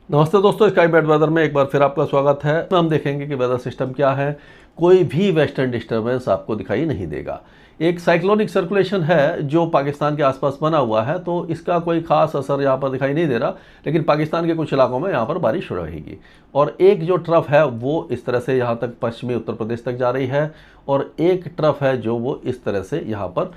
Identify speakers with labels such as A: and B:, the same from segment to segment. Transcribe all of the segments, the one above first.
A: नमस्ते दोस्तों, sky bed weather में एक बार फिर आपका स्वागत है। हम देखेंगे कि वेदर सिस्टम क्या है। कोई भी वेस्टर्न डिस्टर्बेंस आपको दिखाई नहीं देगा। एक साइक्लोनिक सर्कुलेशन है जो पाकिस्तान के आसपास बना हुआ है, तो इसका कोई खास असर यहाँ पर दिखाई नहीं दे रहा। लेकिन पाकिस्तान के कुछ इलाकों में यहाँ पर बारिश रहेगी। और एक जो ट्रफ है वो इस तरह से यहाँ तक पश्चिमी उत्तर प्रदेश तक जा रही है, और एक ट्रफ है जो वो इस तरह से यहाँ पर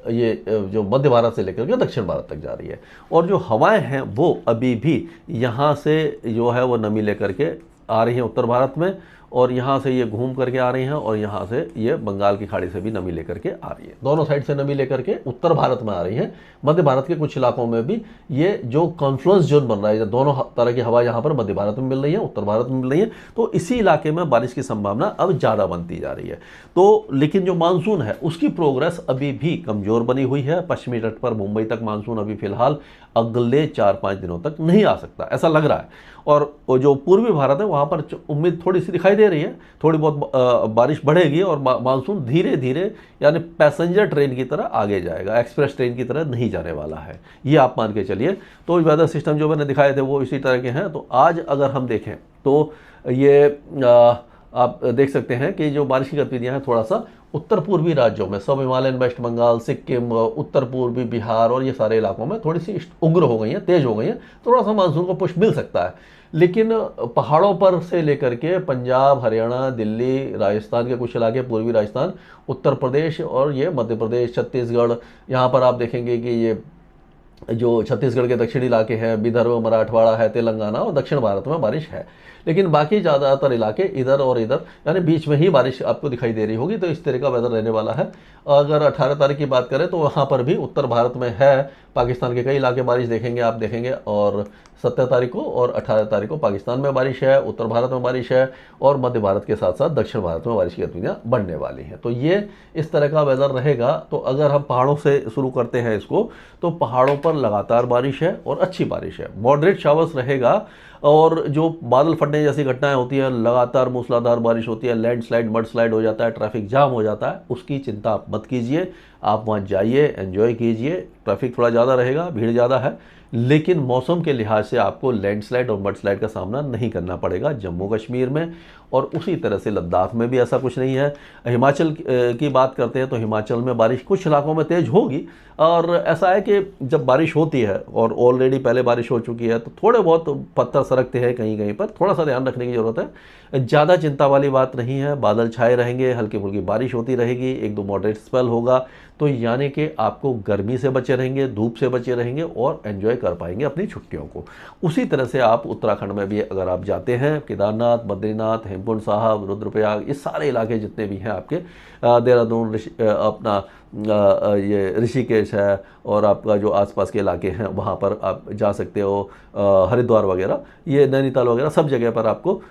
A: जो मध्य भारत से लेकर के दक्षिण भारत तक जा रही है। और जो हवाएं हैं वो अभी भी यहाँ से जो है वो नमी लेकर के आ रही हैं उत्तर भारत में, और यहाँ से ये घूम करके आ रही हैं, और यहाँ से ये बंगाल की खाड़ी से भी नमी लेकर के आ रही है। दोनों साइड से नमी लेकर के उत्तर भारत में आ रही है। मध्य भारत के कुछ इलाकों में भी ये जो कॉन्फ्लुएंस जोन बन रहा है, दोनों तरह की हवा यहाँ पर मध्य भारत में मिल रही है, उत्तर भारत में मिल रही है, तो इसी इलाके में बारिश की संभावना अब ज़्यादा बनती जा रही है। तो लेकिन जो मानसून है उसकी प्रोग्रेस अभी भी कमज़ोर बनी हुई है। पश्चिमी तट पर मुंबई तक मानसून अभी फिलहाल अगले 4-5 दिनों तक नहीं आ सकता, ऐसा लग रहा है। और जो पूर्वी भारत है वहाँ पर उम्मीद थोड़ी सी दिखाई दे रही है, थोड़ी बहुत बारिश बढ़ेगी और मानसून धीरे धीरे यानी पैसेंजर ट्रेन की तरह आगे जाएगा, एक्सप्रेस ट्रेन की तरह नहीं जाने वाला है, ये आप मान के चलिए। तो वेदर सिस्टम जो मैंने दिखाए थे वो इसी तरह के हैं। तो आज अगर हम देखें तो ये आप देख सकते हैं कि जो बारिश की गतिविधियां हैं थोड़ा सा उत्तर पूर्वी राज्यों में, सब हिमालयन, वेस्ट बंगाल, सिक्किम, उत्तर पूर्वी बिहार और ये सारे इलाकों में थोड़ी सी उग्र हो गई हैं, तेज हो गई हैं। थोड़ा सा मानसून को पुश मिल सकता है। लेकिन पहाड़ों पर से लेकर के पंजाब, हरियाणा, दिल्ली, राजस्थान के कुछ इलाके, पूर्वी राजस्थान, उत्तर प्रदेश और ये मध्य प्रदेश, छत्तीसगढ़, यहाँ पर आप देखेंगे कि ये जो छत्तीसगढ़ के दक्षिणी इलाके हैं, विदर्भ, मराठवाड़ा है, तेलंगाना और दक्षिण भारत में बारिश है। लेकिन बाकी ज़्यादातर इलाके इधर और इधर यानी बीच में ही बारिश आपको दिखाई दे रही होगी। तो इस तरह का वेदर रहने वाला है। अगर 18 तारीख की बात करें तो वहाँ पर भी उत्तर भारत में है, पाकिस्तान के कई इलाके बारिश देखेंगे आप देखेंगे। और 17 तारीख को और 18 तारीख को पाकिस्तान में बारिश है, उत्तर भारत में बारिश है, और मध्य भारत के साथ साथ दक्षिण भारत में बारिश की गतिविधियाँ बढ़ने वाली हैं। तो ये इस तरह का वेदर रहेगा। तो अगर हम पहाड़ों से शुरू करते हैं इसको, तो पहाड़ों पर लगातार बारिश है और अच्छी बारिश है, मॉडरेट शावर्स रहेगा। और जो बादल फटने जैसी घटनाएं होती है, लगातार मूसलाधार बारिश होती है, लैंडस्लाइड, मडस्लाइड हो जाता है, ट्रैफिक जाम हो जाता है, उसकी चिंता आप मत कीजिए। आप वहाँ जाइए, एंजॉय कीजिए। ट्रैफिक थोड़ा ज़्यादा रहेगा, भीड़ ज़्यादा है, लेकिन मौसम के लिहाज से आपको लैंडस्लाइड और मडस्लाइड का सामना नहीं करना पड़ेगा जम्मू कश्मीर में। और उसी तरह से लद्दाख में भी ऐसा कुछ नहीं है। हिमाचल की बात करते हैं तो हिमाचल में बारिश कुछ इलाकों में तेज़ होगी। और ऐसा है कि जब बारिश होती है और ऑलरेडी पहले बारिश हो चुकी है तो थोड़े बहुत पत्थर सरकते हैं कहीं कहीं पर, थोड़ा सा ध्यान रखने की ज़रूरत है। ज़्यादा चिंता वाली बात नहीं है। बादल छाए रहेंगे, हल्की फुल्की बारिश होती रहेगी, एक दो मॉडरेट स्पेल होगा। तो यानी कि आपको गर्मी से बचे रहेंगे, धूप से बचे रहेंगे और एंजॉय कर पाएंगे अपनी छुट्टियों को। उसी तरह से आप उत्तराखंड में भी अगर आप जाते हैं, केदारनाथ, बद्रीनाथ, हेमकुंड साहब, रुद्रप्रयाग, ये सारे इलाके जितने भी हैं आपके, देहरादून, अपना ये ऋषिकेश है, और आपका जो आसपास के इलाके हैं वहाँ पर आप जा सकते हो, हरिद्वार वगैरह, ये नैनीताल वगैरह, सब जगह पर आपको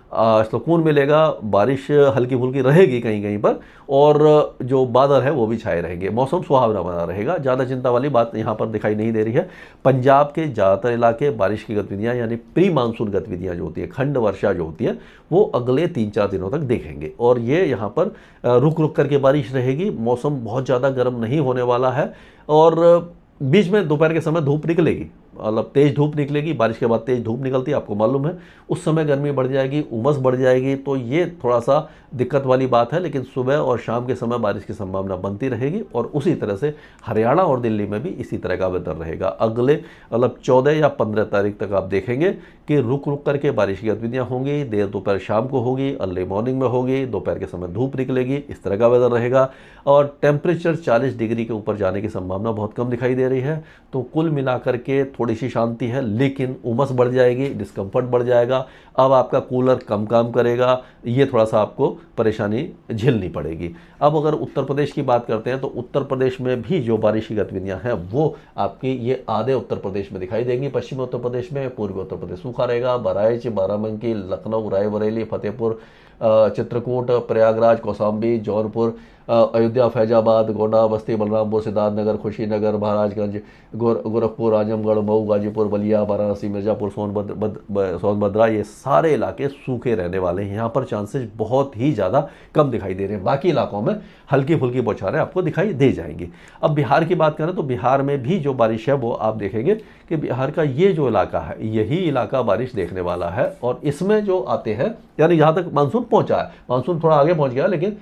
A: सुकून मिलेगा। बारिश हल्की फुल्की रहेगी कहीं कहीं पर, और जो बादल है वो भी छाए रहेंगे, मौसम सुहावना बना रहेगा। ज़्यादा चिंता वाली बात यहाँ पर दिखाई नहीं दे रही है। पंजाब के ज़्यादातर इलाके बारिश की गतिविधियाँ यानी प्री मानसून गतिविधियाँ जो होती है, खंड वर्षा जो होती है, वो अगले 3-4 दिनों तक देखेंगे। और ये यहाँ पर रुक रुक करके बारिश रहेगी। मौसम बहुत ज़्यादा गर्म नहीं होने वाला है, और बीच में दोपहर के समय धूप निकलेगी, मतलब तेज़ धूप निकलेगी। बारिश के बाद तेज़ धूप निकलती है, आपको मालूम है। उस समय गर्मी बढ़ जाएगी, उमस बढ़ जाएगी। तो ये थोड़ा सा दिक्कत वाली बात है। लेकिन सुबह और शाम के समय बारिश की संभावना बनती रहेगी। और उसी तरह से हरियाणा और दिल्ली में भी इसी तरह का वेदर रहेगा। अगले मतलब 14 या 15 तारीख तक आप देखेंगे कि रुक रुक करके बारिश की गतिविधियाँ होंगी। देर दोपहर शाम को होगी, अर्ली मॉर्निंग में होगी, दोपहर के समय धूप निकलेगी। इस तरह का वेदर रहेगा। और टेम्परेचर 40 डिग्री के ऊपर जाने की संभावना बहुत कम दिखाई दे रही है। तो कुल मिलाकर के थोड़ी सी शांति है, लेकिन उमस बढ़ जाएगी, डिस्कम्फर्ट बढ़ जाएगा। अब आपका कूलर कम काम करेगा, ये थोड़ा सा आपको परेशानी झेलनी पड़ेगी। अब अगर उत्तर प्रदेश की बात करते हैं तो उत्तर प्रदेश में भी जो बारिश की गतिविधियां हैं वो आपकी ये आधे उत्तर प्रदेश में दिखाई देंगी। पश्चिमी उत्तर प्रदेश में, पूर्वी उत्तर प्रदेश सूखा रहेगा। बहराइच, बाराबंकी, लखनऊ, रायबरेली, फतेहपुर, चित्रकूट, प्रयागराज, कौशाम्बी, जौनपुर, अयोध्या, फैजाबाद, गोंडा, बस्ती, बलरामपुर, सिद्धार्थनगर, खुशीनगर, महाराजगंज, गोरखपुर, आजमगढ़, मऊ, गाजीपुर, बलिया, वाराणसी, मिर्जापुर, सोनभद्रा, ये सारे इलाके सूखे रहने वाले हैं। यहाँ पर चांसेस बहुत ही ज़्यादा कम दिखाई दे रहे हैं। बाकी इलाकों में हल्की फुल्की बौछारें आपको दिखाई दे जाएंगी। अब बिहार की बात करें तो बिहार में भी जो बारिश है वो आप देखेंगे कि बिहार का ये जो इलाका है, यही इलाका बारिश देखने वाला है। और इसमें जो आते हैं, यानी जहाँ तक मानसून पहुँचा है, मानसून थोड़ा आगे पहुँच गया, लेकिन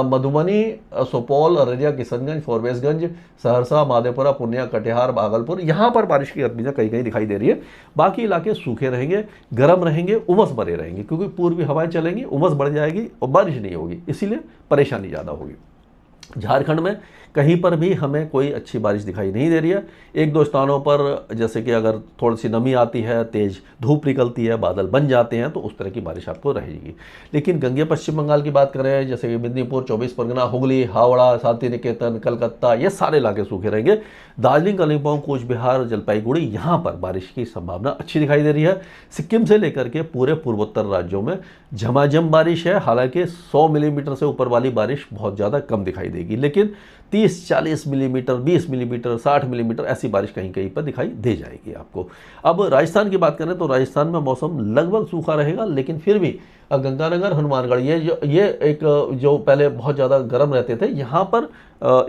A: मधुबनी, सुपौल, अररिया, किशनगंज, फॉरबिसगंज, सहरसा, माधेपुरा, पूर्णिया, कटिहार, भागलपुर, यहाँ पर बारिश की गतिविधियाँ कहीं कहीं दिखाई दे रही है। बाकी इलाके सूखे रहेंगे, गर्म रहेंगे, उमस भरे रहेंगे, क्योंकि पूर्वी हवाएं चलेंगी, उमस बढ़ जाएगी और बारिश नहीं होगी, इसीलिए परेशानी ज़्यादा होगी। झारखंड में कहीं पर भी हमें कोई अच्छी बारिश दिखाई नहीं दे रही है। एक दो स्थानों पर जैसे कि अगर थोड़ी सी नमी आती है, तेज़ धूप निकलती है, बादल बन जाते हैं, तो उस तरह की बारिश आपको रहेगी। लेकिन गंगे पश्चिम बंगाल की बात करें, जैसे कि मेदिनीपुर, 24 परगना, हुगली, हावड़ा, शांति निकेतन, कलकत्ता, ये सारे इलाके सूखे रहेंगे। दार्जिलिंग, कालिम्पोंग, कूच बिहार, जलपाईगुड़ी, यहाँ पर बारिश की संभावना अच्छी दिखाई दे रही है। सिक्किम से लेकर के पूरे पूर्वोत्तर राज्यों में झमाझम बारिश है। हालांकि 100 मिलीमीटर से ऊपर वाली बारिश बहुत ज़्यादा कम दिखाई देगी, लेकिन 30-40 मिलीमीटर, 20 मिलीमीटर, 60 मिलीमीटर ऐसी बारिश कहीं कहीं पर दिखाई दे जाएगी आपको। अब राजस्थान की बात करें तो राजस्थान में मौसम लगभग सूखा रहेगा, लेकिन फिर भी गंगानगर, हनुमानगढ़, ये एक जो पहले बहुत ज़्यादा गर्म रहते थे, यहाँ पर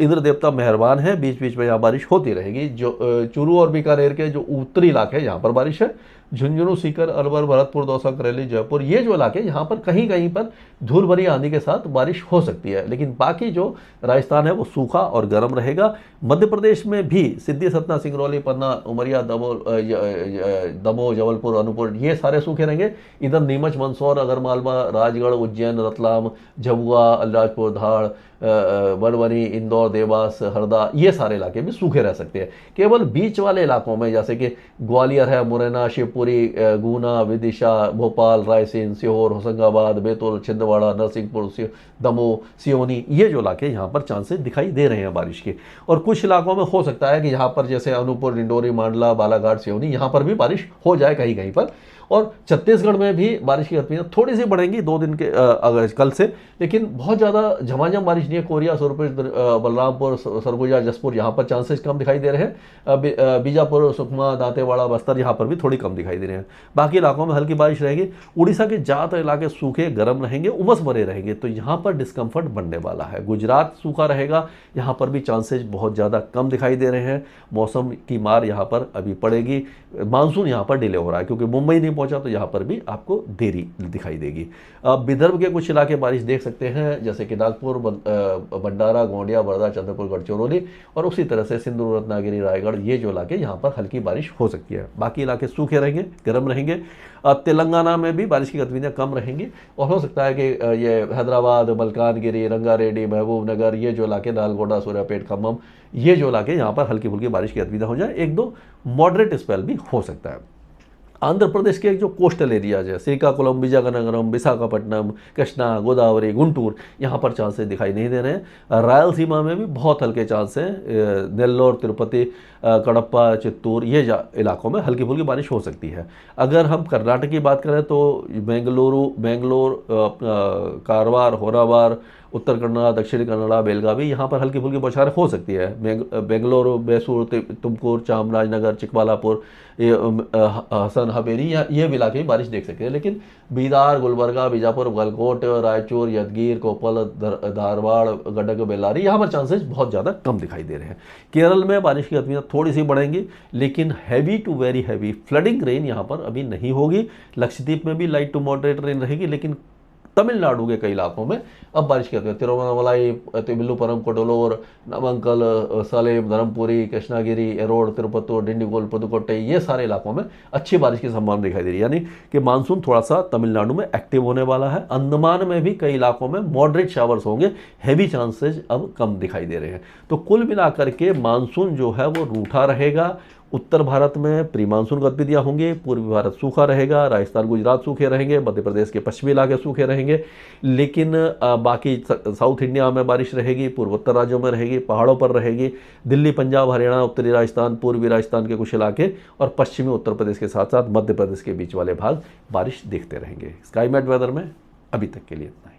A: इंद्र देवता मेहरबान है, बीच बीच में यहाँ बारिश होती रहेगी। जो चूरू और बीकानेर के जो उत्तरी इलाके हैं, यहाँ पर बारिश है। झुंझुनू, सीकर, अलवर, भरतपुर, दौसा, करेली, जयपुर, ये जो इलाके, यहाँ पर कहीं कहीं पर धूल भरी आंधी के साथ बारिश हो सकती है। लेकिन बाकी जो राजस्थान है वो सूखा और गर्म रहेगा। मध्य प्रदेश में भी सिद्धि, सतना, सिंगरौली, पन्ना, उमरिया, दमोह, जबलपुर, अनूपपुर, ये सारे सूखे रहेंगे। इधर नीमच, मंदसौर, अगरमालवा, राजगढ़, उज्जैन, रतलाम, झबुआ, अलीराजपुर, धार, मधुबनी, इंदौर, देवास, हरदा, ये सारे इलाके भी सूखे रह सकते हैं। केवल बीच वाले इलाकों में जैसे कि ग्वालियर है, मुरैना, शिवपुरी, गुना, विदिशा, भोपाल, रायसेन, सीहोर, होशंगाबाद, बैतूल, छिंदवाड़ा, नरसिंहपुर, दमोह, सिवनी, ये जो इलाके यहाँ पर चांसेस दिखाई दे रहे हैं बारिश के। और कुछ इलाकों में हो सकता है कि यहाँ पर जैसे अनूपपुर, डिंडोरी, मांडला, बालाघाट, सिवनी, यहाँ पर भी बारिश हो जाए कहीं कहीं पर। और छत्तीसगढ़ में भी बारिश की गतिविधियाँ थोड़ी सी बढ़ेंगी 2 दिन के कल से, लेकिन बहुत ज़्यादा झमाझम बारिश नहीं है। कोरिया, सूरपुर, बलरामपुर, सरगुजा, जसपुर, यहाँ पर चांसेस कम दिखाई दे रहे हैं। बीजापुर, सुकमा, दांतेवाड़ा, बस्तर, यहाँ पर भी थोड़ी कम दिखाई दे रहे हैं। बाकी इलाकों में हल्की बारिश रहेगी। उड़ीसा के ज़्यादातर इलाके सूखे, गर्म रहेंगे, उमस भरे रहेंगे, तो यहाँ पर डिस्कम्फर्ट बनने वाला है। गुजरात सूखा रहेगा, यहाँ पर भी चांसेस बहुत ज़्यादा कम दिखाई दे रहे हैं। मौसम की मार यहाँ पर अभी पड़ेगी। मानसून यहाँ पर डिले हो रहा है, क्योंकि मुंबई नहीं पहुंचा, तो यहाँ पर भी आपको देरी दिखाई देगी। अब विदर्भ के कुछ इलाके बारिश देख सकते हैं, जैसे कि नागपुर, भंडारा, गोंडिया, वर्धा, चंद्रपुर, गढ़चिरौली, और उसी तरह से सिंधु, रत्नागिरी, रायगढ़, ये जो इलाके, यहाँ पर हल्की बारिश हो सकती है। बाकी इलाके सूखे रहेंगे, गर्म रहेंगे। तेलंगाना में भी बारिश की गतिविधियाँ कम रहेंगी, और हो सकता है कि ये हैदराबाद, मलकानगिरी, रंगारेड्डी, महबूबनगर, ये जो इलाके, नालगोंडा, सूर्यापेट, खम्मम, ये जो इलाके, यहाँ पर हल्की फुल्की बारिश की गतिविधियाँ हो जाए। 1-2 मॉडरेट स्पेल भी हो सकता है। आंध्र प्रदेश के जो कोस्टल एरियाज है, श्रीकाकुलम, विजयनगरम, विशाखापट्टनम, कृष्णा, गोदावरी, गुंटूर, यहाँ पर चांसेस दिखाई नहीं दे रहे हैं। रायलसीमा में भी बहुत हल्के चांस हैं। नेल्लोर, तिरुपति, कड़प्पा, चित्तूर, ये इलाकों में हल्की फुल्की बारिश हो सकती है। अगर हम कर्नाटक की बात करें तो बेंगलोर, कारवार, होनावार, उत्तर कन्नड़ा, दक्षिण कन्नड़ा, बेलगावी, यहाँ पर हल्की फुल्की बौछारें हो सकती है। बेंगलुरु, मैसूर, तुमकुर, चामराजनगर, चिकबालापुर, हसन, हवेली, ये भी इलाके बारिश देख सकते हैं। लेकिन बीदार, गुलबर्गा, बीजापुर, गलकोट, रायचूर, यदगिर, कोपल, धारवाड़, गडक, बेल्लारी, यहाँ पर चांसेस बहुत ज़्यादा कम दिखाई दे रहे हैं। केरल में बारिश की गतिविधियाँ थोड़ी सी बढ़ेंगी, लेकिन heavy to very heavy flooding rain यहाँ पर अभी नहीं होगी। लक्षद्वीप में भी लाइट टू मॉडरेट रेन रहेगी, लेकिन तमिलनाडु के कई इलाकों में अब बारिश की गतिविधियाँ, तिरुवन्नामलाई, तिरुवल्लुवरम, कोडलोर, नमक्कल, सलेम, धर्मपुरी, कृष्णागिरी, एरोड, तिरुपत्तूर, डिंडिगुल, पुदुकोट्टई, ये सारे इलाकों में अच्छी बारिश की संभावना दिखाई दे रही है। यानी कि मानसून थोड़ा सा तमिलनाडु में एक्टिव होने वाला है। अंडमान में भी कई इलाकों में मॉडरेट शावर्स होंगे, हैवी चांसेस अब कम दिखाई दे रहे हैं। तो कुल मिलाकर के मानसून जो है वो रूठा रहेगा। उत्तर भारत में प्री मानसून गतिविधियाँ होंगी, पूर्वी भारत सूखा रहेगा, राजस्थान, गुजरात सूखे रहेंगे, मध्य प्रदेश के पश्चिमी इलाके सूखे रहेंगे, लेकिन बाकी साउथ इंडिया में बारिश रहेगी, पूर्वोत्तर राज्यों में रहेगी, पहाड़ों पर रहेगी। दिल्ली, पंजाब, हरियाणा, उत्तरी राजस्थान, पूर्वी राजस्थान के कुछ इलाके और पश्चिमी उत्तर प्रदेश के साथ साथ मध्य प्रदेश के बीच वाले भाग बारिश देखते रहेंगे। स्काईमेट वेदर में अभी तक के लिए इतना ही।